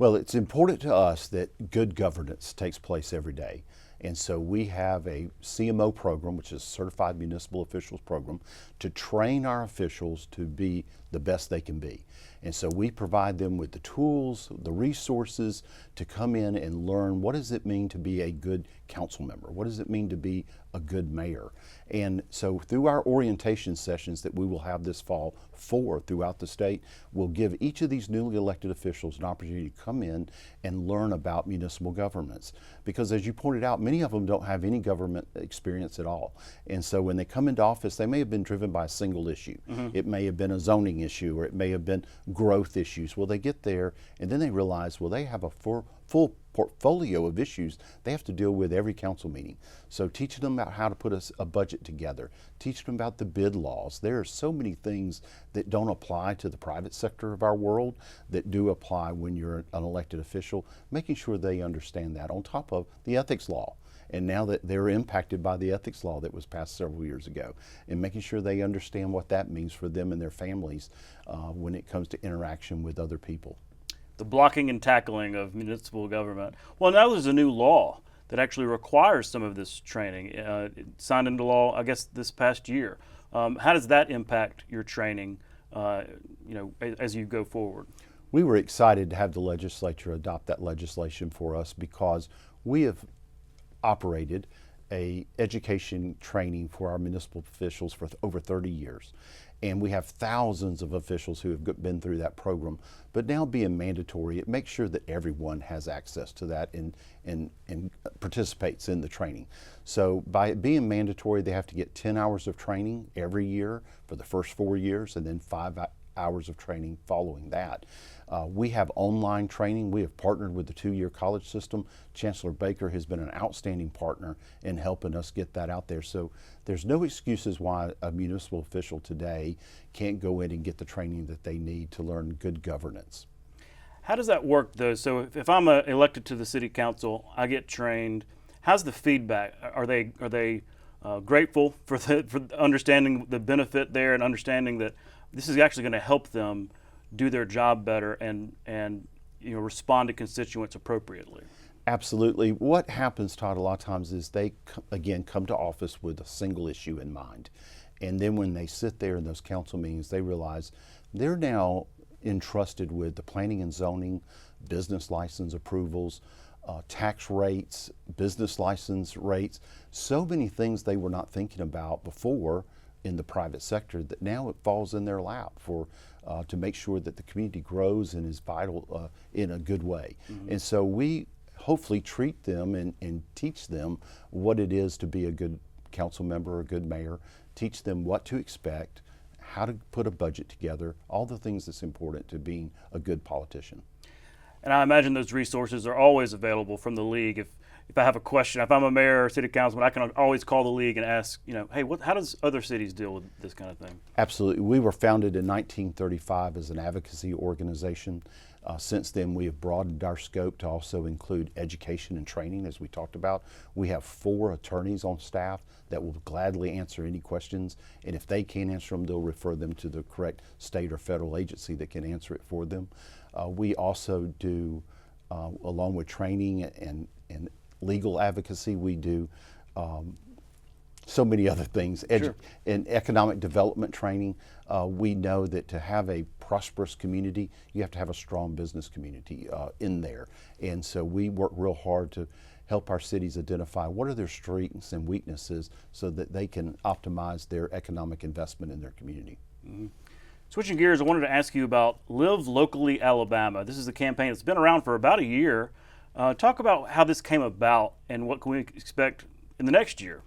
Well, it's important to us that good governance takes place every day. And so we have a CMO program, which is Certified Municipal Officials Program, to train our officials to be the best they can be. And so we provide them with the tools, the resources to come in and learn what does it mean to be a good council member? What does it mean to be a good mayor? And so through our orientation sessions that we will have this fall, 4 throughout the state, we'll give each of these newly elected officials an opportunity to come in and learn about municipal governance. Because as you pointed out, many of them don't have any government experience at all. And so when they come into office, they may have been driven by a single issue. Mm-hmm. It may have been a zoning issue, or it may have been growth issues. Well, they get there and then they realize, well, they have a full portfolio of issues they have to deal with every council meeting. So teaching them about how to put a budget together, teaching them about the bid laws. There are so many things that don't apply to the private sector of our world that do apply when you're an elected official, making sure they understand that on top of the ethics law. And now that they're impacted by the ethics law that was passed several years ago, and making sure they understand what that means for them and their families when it comes to interaction with other people. The blocking and tackling of municipal government. Well, now there's a new law that actually requires some of this training. It signed into law, I guess, this past year. How does that impact your training, as you go forward? We were excited to have the legislature adopt that legislation for us because we have operated a education training for our municipal officials for over 30 years. And we have thousands of officials who have been through that program. But now being mandatory, it makes sure that everyone has access to that and participates in the training. So by it being mandatory, they have to get 10 hours of training every year for the first 4 years, and then 5 hours of training following that. We have online training. We have partnered with the 2-year college system. Chancellor Baker has been an outstanding partner in helping us get that out there. So there's no excuses why a municipal official today can't go in and get the training that they need to learn good governance. How does that work, though? So if I'm elected to the city council, I get trained. How's the feedback? Are they grateful for understanding the benefit there and understanding that this is actually going to help them do their job better and respond to constituents appropriately? Absolutely. What happens, Todd, a lot of times is they, again, come to office with a single issue in mind. And then when they sit there in those council meetings, they realize they're now entrusted with the planning and zoning, business license approvals, tax rates, business license rates, so many things they were not thinking about before in the private sector that now it falls in their lap to make sure that the community grows and is vital in a good way. Mm-hmm. And so we hopefully treat them and teach them what it is to be a good council member or a good mayor, teach them what to expect, how to put a budget together, all the things that's important to being a good politician. And I imagine those resources are always available from the league. If I have a question, if I'm a mayor or city councilman, I can always call the league and ask, hey, how does other cities deal with this kind of thing? Absolutely. We were founded in 1935 as an advocacy organization. Since then, we have broadened our scope to also include education and training, as we talked about. We have 4 attorneys on staff that will gladly answer any questions, and if they can't answer them, they'll refer them to the correct state or federal agency that can answer it for them. We also do, along with training and legal advocacy, we do so many other things. Sure. In economic development training, we know that to have a prosperous community, you have to have a strong business community in there. And so we work real hard to help our cities identify what are their strengths and weaknesses so that they can optimize their economic investment in their community. Mm-hmm. Switching gears, I wanted to ask you about Live Locally Alabama. This is a campaign that's been around for about a year. Talk about how this came about and what can we expect in the next year.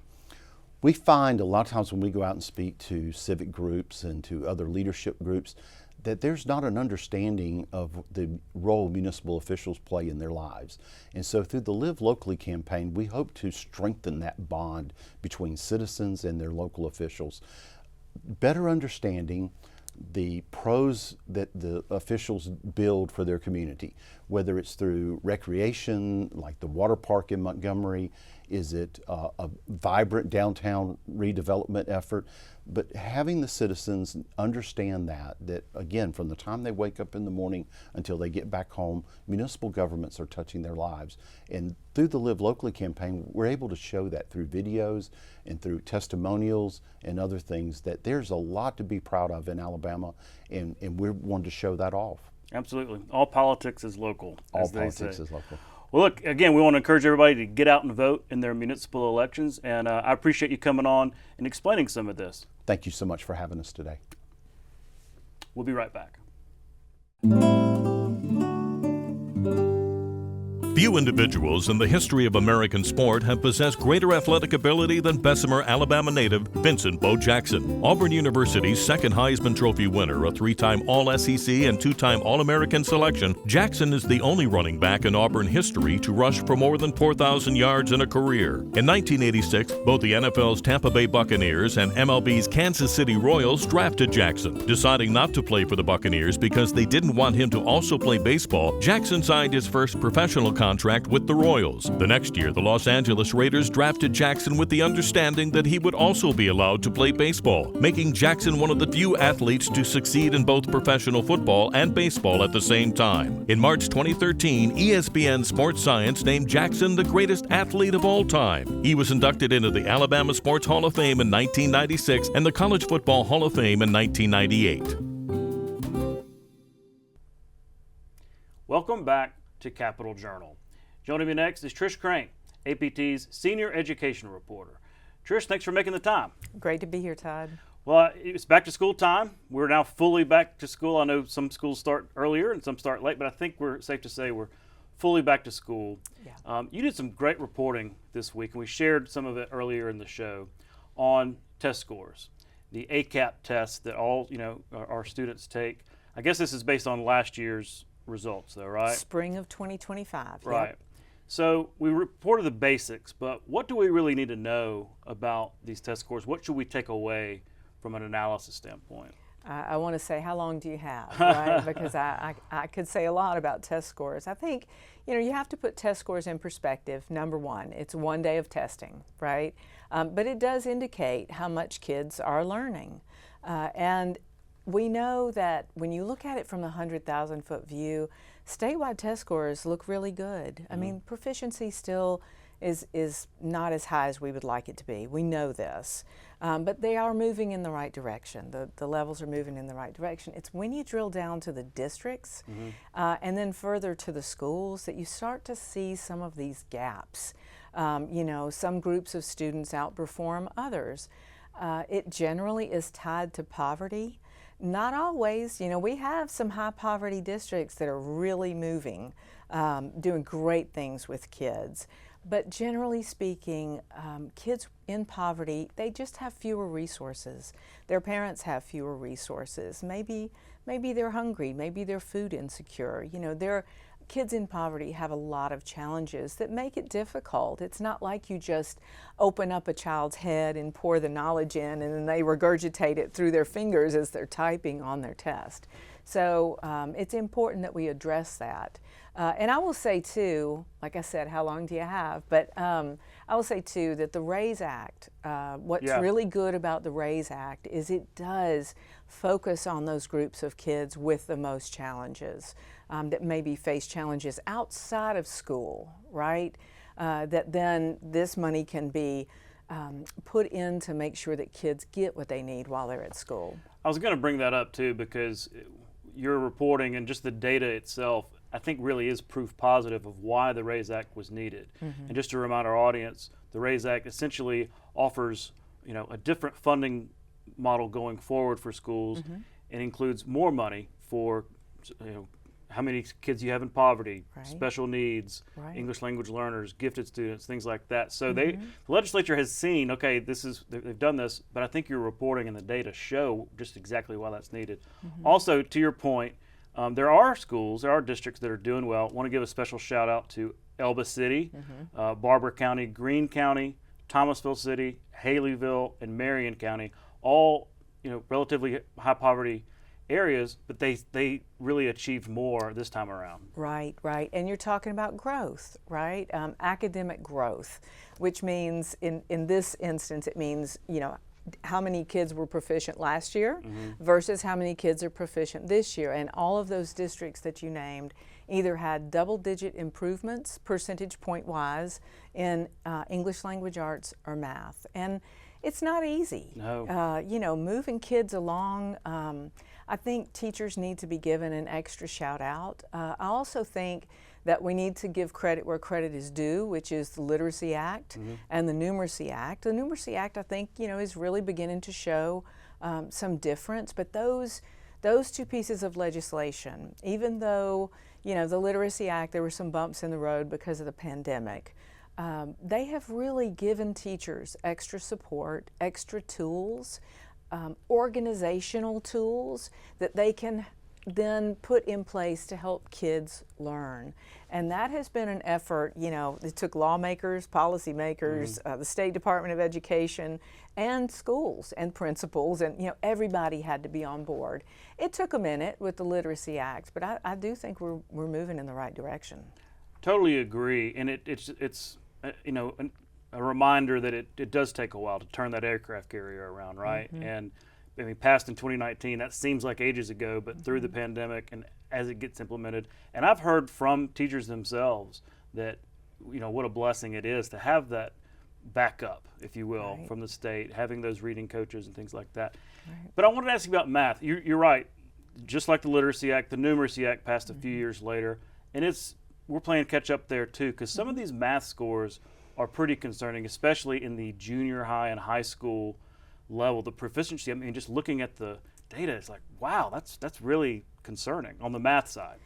We find a lot of times when we go out and speak to civic groups and to other leadership groups that there's not an understanding of the role municipal officials play in their lives. And so through the Live Locally campaign, we hope to strengthen that bond between citizens and their local officials. Better understanding the pros that the officials build for their community, whether it's through recreation, like the water park in Montgomery, is it a vibrant downtown redevelopment effort, but having the citizens understand that again, from the time they wake up in the morning until they get back home, municipal governments are touching their lives. And through the Live Locally campaign, we're able to show that through videos and through testimonials and other things, that there's a lot to be proud of in Alabama, and we're wanting to show that off. Absolutely. All politics is local. All politics is local. Well, look, again, we want to encourage everybody to get out and vote in their municipal elections, and I appreciate you coming on and explaining some of this. Thank you so much for having us today. We'll be right back. Few individuals in the history of American sport have possessed greater athletic ability than Bessemer, Alabama native Vincent Bo Jackson. Auburn University's second Heisman Trophy winner, a 3-time All-SEC and 2-time All-American selection, Jackson is the only running back in Auburn history to rush for more than 4,000 yards in a career. In 1986, both the NFL's Tampa Bay Buccaneers and MLB's Kansas City Royals drafted Jackson. Deciding not to play for the Buccaneers because they didn't want him to also play baseball, Jackson signed his first professional contract with the Royals. The next year, the Los Angeles Raiders drafted Jackson with the understanding that he would also be allowed to play baseball, making Jackson one of the few athletes to succeed in both professional football and baseball at the same time. In March 2013, ESPN Sports Science named Jackson the greatest athlete of all time. He was inducted into the Alabama Sports Hall of Fame in 1996 and the College Football Hall of Fame in 1998. Welcome back to Capital Journal. Joining me next is Trish Crain, APT's Senior Education Reporter. Trish, thanks for making the time. Great to be here, Todd. Well, it's back to school time. We're now fully back to school. I know some schools start earlier and some start late, but I think we're safe to say we're fully back to school. Yeah. You did some great reporting this week, and we shared some of it earlier in the show on test scores, the ACAP test that all our students take. I guess this is based on last year's results, though, right? Spring of 2025. Right. Yep. So we reported the basics, but what do we really need to know about these test scores? What should we take away from an analysis standpoint? I want to say, how long do you have, right? Because I could say a lot about test scores. I think, you have to put test scores in perspective. Number one, it's one day of testing, right? But it does indicate how much kids are learning. And we know that when you look at it from the 100,000-foot view, statewide test scores look really good. I mean, proficiency still is not as high as we would like it to be. We know this. But they are moving in the right direction. The levels are moving in the right direction. It's when you drill down to the districts and then further to the schools that you start to see some of these gaps. Some groups of students outperform others. It generally is tied to poverty. Not always. We have some high poverty districts that are really moving, doing great things with kids. But generally speaking, kids in poverty, they just have fewer resources. Their parents have fewer resources. Maybe they're hungry. Maybe they're food insecure. Kids in poverty have a lot of challenges that make it difficult. It's not like you just open up a child's head and pour the knowledge in and then they regurgitate it through their fingers as they're typing on their test. So it's important that we address that. And I will say too, like I said, how long do you have? But I will say too that the RAISE Act, what's really good about the RAISE Act is it does focus on those groups of kids with the most challenges, that maybe face challenges outside of school, right? That then this money can be put in to make sure that kids get what they need while they're at school. I was going to bring that up too, because your reporting and just the data itself, I think really is proof positive of why the RAISE Act was needed. And just to remind our audience, the RAISE Act essentially offers, a different funding model going forward for schools and includes more money for, how many kids you have in poverty, special needs, English language learners, gifted students, things like that. So the legislature has seen, okay, they've done this, but I think your reporting and the data show just exactly why that's needed. Also, to your point, there are districts that are doing well. I want to give a special shout out to Elba City, Barber County, Greene County, Thomasville City, Haleyville, and Marion County, all relatively high poverty areas, but they really achieved more this time around. Right. And you're talking about growth, right? Academic growth, which means in this instance, it means, how many kids were proficient last year versus how many kids are proficient this year. And all of those districts that you named either had double-digit improvements, percentage point-wise, in English language arts or math. And it's not easy. No. Moving kids along, I think teachers need to be given an extra shout out. I also think that we need to give credit where credit is due, which is the Literacy Act and the Numeracy Act. The Numeracy Act, I think, is really beginning to show some difference, but those those two pieces of legislation, even though, you know, the Literacy Act, there were some bumps in the road because of the pandemic, they have really given teachers extra support, extra tools, organizational tools that they can then put in place to help kids learn. And that has been an effort, you know, it took lawmakers, policymakers, the State Department of Education, and schools and principals, and, you know, everybody had to be on board. It took a minute with the Literacy Act, but I do think we're moving in the right direction. Totally agree, and it's you know, a reminder that it does take a while to turn that aircraft carrier around, right? And I mean, passed in 2019, that seems like ages ago, but through the pandemic and as it gets implemented, and I've heard from teachers themselves that, you know, what a blessing it is to have that backup, if you will, from the state, having those reading coaches and things like that. But I wanted to ask you about math. You're right, just like the Literacy Act, the Numeracy Act passed a few years later, and we're playing catch up there too, because some of these math scores are pretty concerning, especially in the junior high and high school level. The proficiency, I mean, just looking at the data, it's like, wow, that's really concerning on the math side.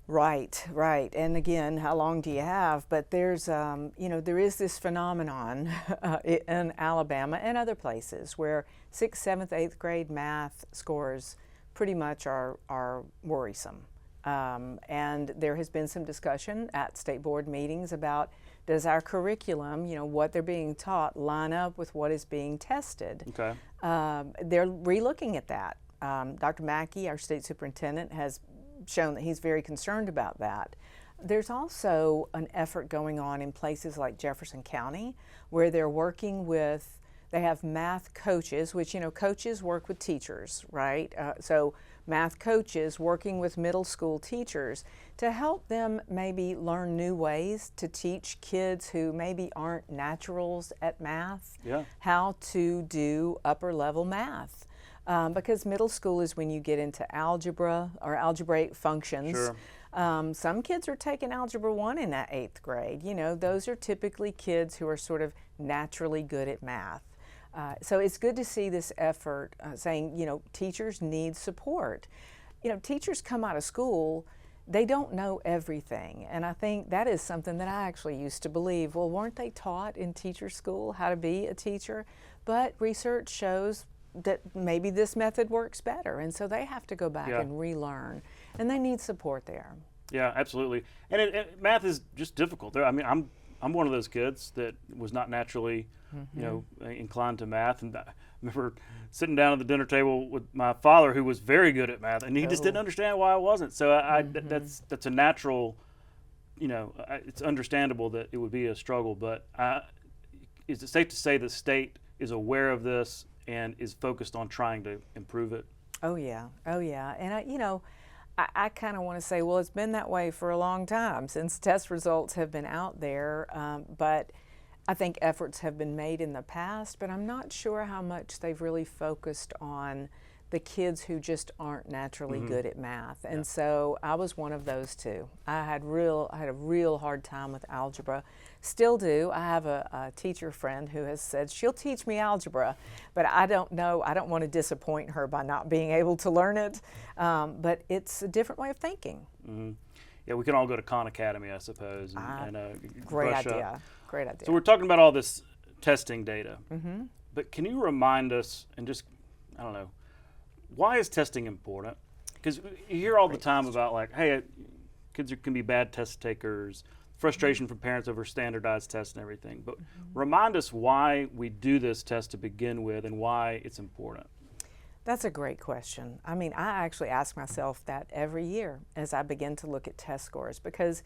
Right, right. And again, how long do you have? But there's, you know, there is this phenomenon in Alabama and other places where 6th, 7th, 8th grade math scores pretty much are worrisome. And there has been some discussion at state board meetings about, does our curriculum, you know, what they're being taught, line up with what is being tested? Okay. They're relooking at that. Dr. Mackey, our state superintendent, has shown that he's very concerned about that. There's also an effort going on in places like Jefferson County where they're working with, they have math coaches, which, you know, coaches work with teachers, right? So math coaches working with middle school teachers to help them maybe learn new ways to teach kids who maybe aren't naturals at math, how to do upper level math. Because middle school is when you get into algebra or algebraic functions. Sure. Some kids are taking Algebra 1 in that 8th grade. You know, those are typically kids who are sort of naturally good at math. So it's good to see this effort saying, you know, teachers need support. You know, teachers come out of school, they don't know everything. And I think that is something that I actually used to believe. Well, weren't they taught in teacher school how to be a teacher? But research shows that maybe this method works better, and so they have to go back and relearn, and they need support there. Yeah, absolutely. And math is just difficult. I mean, I'm one of those kids that was not naturally, you know, inclined to math, and I remember sitting down at the dinner table with my father, who was very good at math, and he just didn't understand why I wasn't. So that's a natural, you know, it's understandable that it would be a struggle. But is it safe to say the state is aware of this and is focused on trying to improve it? Oh yeah, and you know, I kind of want to say, well, it's been that way for a long time since test results have been out there, but I think efforts have been made in the past, but I'm not sure how much they've really focused on the kids who just aren't naturally good at math. And so I was one of those too. I had a real hard time with algebra. Still do. I have a teacher friend who has said she'll teach me algebra, but I don't know. I don't want to disappoint her by not being able to learn it. But it's a different way of thinking. Yeah, we can all go to Khan Academy, I suppose. And great brush idea. up. Great idea. So we're talking about all this testing data, but can you remind us and just, I don't know, why is testing important? Because you hear all the time about, like, hey, kids can be bad test takers, frustration from parents over standardized tests and everything. But remind us why we do this test to begin with and why it's important. That's a great question. I mean, I actually ask myself that every year as I begin to look at test scores, because,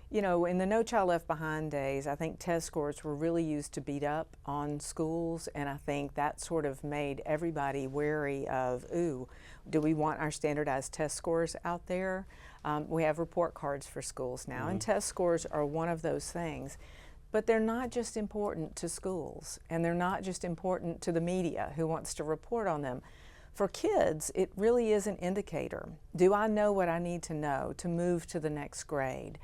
you know, in the No Child Left Behind days, I think test scores were really used to beat up on schools, and I think that sort of made everybody wary of, ooh, do we want our standardized test scores out there? We have report cards for schools now, and test scores are one of those things. But they're not just important to schools, and they're not just important to the media who wants to report on them. For kids, it really is an indicator. Do I know what I need to know to move to the next grade?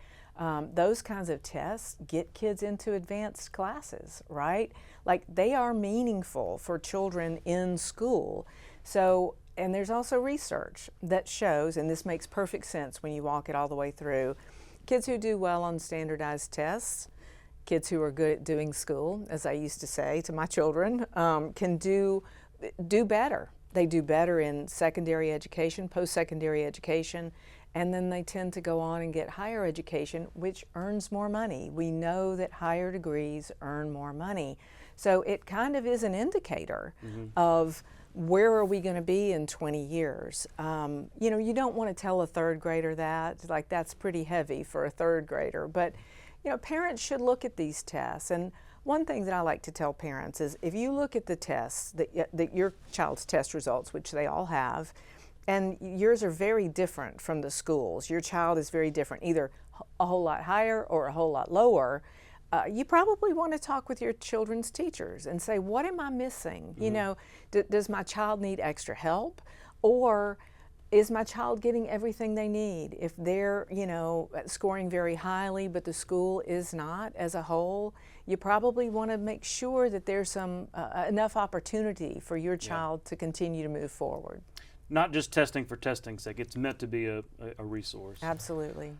Those kinds of tests get kids into advanced classes, right? Like, they are meaningful for children in school. So And there's also research that shows, and this makes perfect sense when you walk it all the way through, kids who do well on standardized tests, kids who are good at doing school, as I used to say to my children, can do better. They do better in secondary education, post-secondary education, and then they tend to go on and get higher education, which earns more money. We know that higher degrees earn more money. So it kind of is an indicator of where are we going to be in 20 years. You know, you don't want to tell a third grader that, like that's pretty heavy for a third grader, but you know, parents should look at these tests. And one thing that I like to tell parents is if you look at the tests, that your child's test results, which they all have, and yours are very different from the schools. Your child is very different, either a whole lot higher or a whole lot lower. You probably want to talk with your children's teachers and say, what am I missing? You know, does my child need extra help? Or is my child getting everything they need? If they're, you know, scoring very highly, but the school is not as a whole, you probably want to make sure that there's some enough opportunity for your child to continue to move forward. Not just testing for testing's sake. It's meant to be a resource. Absolutely.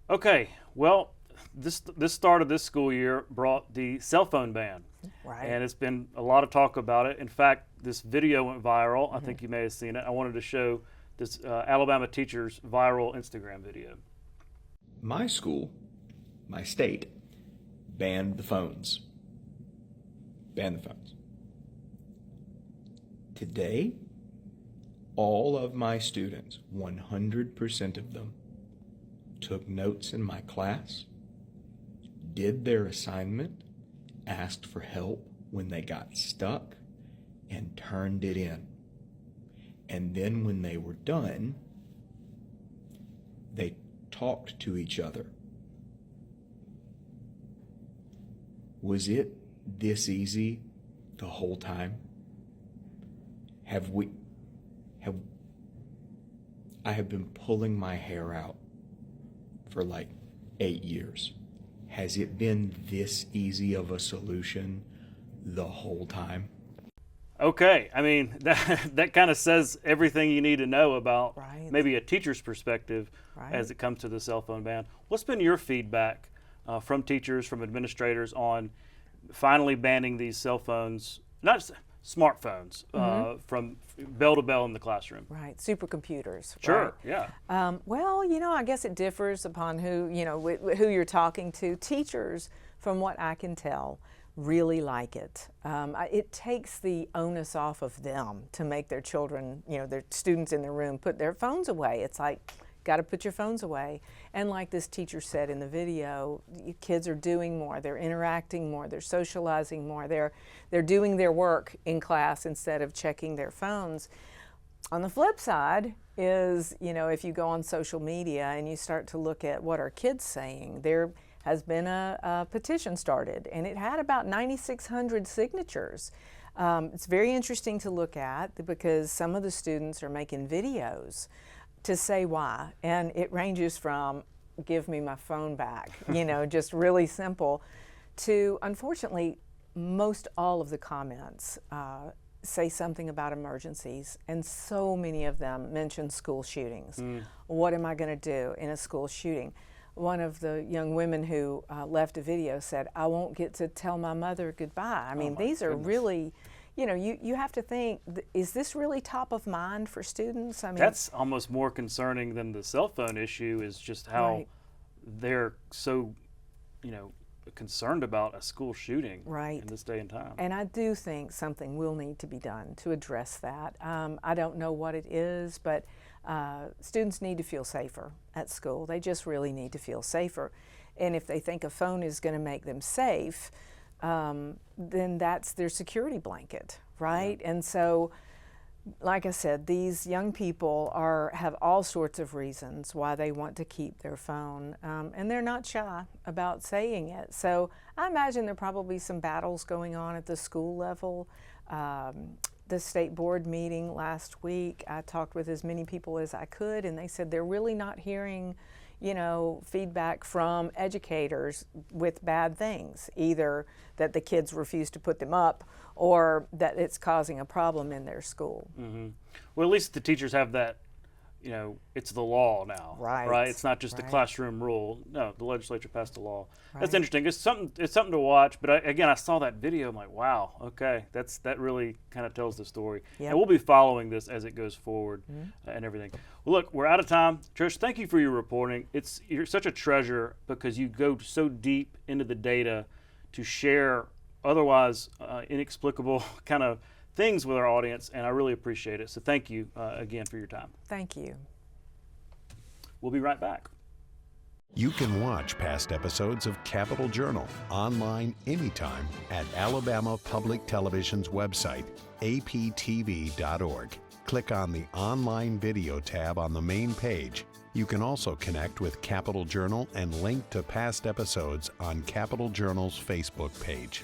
Okay, well, this start of this school year brought the cell phone ban. Right. And it's been a lot of talk about it. In fact, this video went viral. I think you may have seen it. I wanted to show this Alabama teacher's viral Instagram video. My school, my state, banned the phones. Banned the phones. Today, all of my students, 100% of them, took notes in my class, did their assignment, asked for help when they got stuck, and turned it in. And then when they were done, they talked to each other. Was it this easy the whole time? I have been pulling my hair out for like 8 years. Has it been this easy of a solution the whole time? Okay, I mean, that kind of says everything you need to know about maybe a teacher's perspective as it comes to the cell phone ban. What's been your feedback from teachers, from administrators on finally banning these cell phones, not smartphones, from bell to bell in the classroom? Right, supercomputers. Sure, right? yeah. Well, you know, I guess it differs upon who, you know, who you're talking to. Teachers, from what I can tell, really like it. It takes the onus off of them to make their children, you know, their students in their room put their phones away. It's like, got to put your phones away. And like this teacher said in the video, kids are doing more, they're interacting more, they're socializing more, they're doing their work in class instead of checking their phones. On the flip side is, you know, if you go on social media and you start to look at what are kids saying, there has been a petition started, and it had about 9,600 signatures. It's very interesting to look at because some of the students are making videos to say why, and it ranges from give me my phone back, you know, just really simple, to unfortunately most all of the comments say something about emergencies, and so many of them mention school shootings. What am I going to do in a school shooting? One of the young women who left a video said, I won't get to tell my mother goodbye. I mean, these are really, you know, you have to think, is this really top of mind for students? I mean, that's almost more concerning than the cell phone issue, is just how they're so, you know, concerned about a school shooting in this day and time. And I do think something will need to be done to address that. I don't know what it is, but students need to feel safer at school. They just really need to feel safer. And if they think a phone is going to make them safe, then that's their security blanket, right? And so, like I said, these young people have all sorts of reasons why they want to keep their phone, and they're not shy about saying it. So I imagine there are probably some battles going on at the school level. The state board meeting last week, I talked with as many people as I could, and they said they're really not hearing, you know, feedback from educators with bad things, either that the kids refuse to put them up or that it's causing a problem in their school. Mm-hmm. Well, at least the teachers have that, you know, it's the law now, right? It's not just a classroom rule. No, the legislature passed a law. That's interesting. It's something to watch. But again, I saw that video. I'm like, wow, okay, that really kind of tells the story. And we'll be following this as it goes forward and everything. Well, look, we're out of time. Trish, thank you for your reporting. You're such a treasure because you go so deep into the data to share otherwise inexplicable kind of things with our audience, and I really appreciate it. So thank you again for your time. Thank you. We'll be right back. You can watch past episodes of Capital Journal online anytime at Alabama Public Television's website, aptv.org. Click on the Online Video tab on the main page. You can also connect with Capital Journal and link to past episodes on Capital Journal's Facebook page.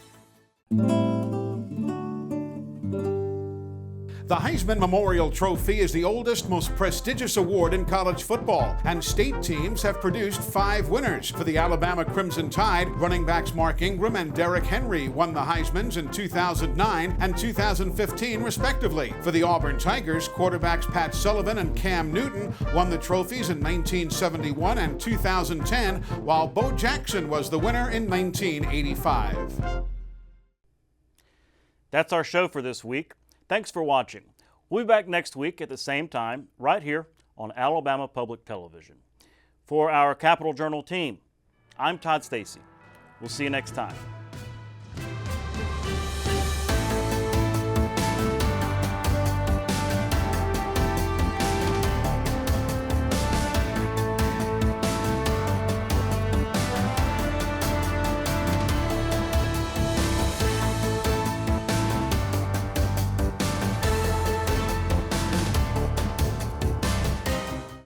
The Heisman Memorial Trophy is the oldest, most prestigious award in college football, and state teams have produced 5 winners. For the Alabama Crimson Tide, running backs Mark Ingram and Derrick Henry won the Heismans in 2009 and 2015, respectively. For the Auburn Tigers, quarterbacks Pat Sullivan and Cam Newton won the trophies in 1971 and 2010, while Bo Jackson was the winner in 1985. That's our show for this week. Thanks for watching. We'll be back next week at the same time, right here on Alabama Public Television. For our Capital Journal team, I'm Todd Stacy. We'll see you next time.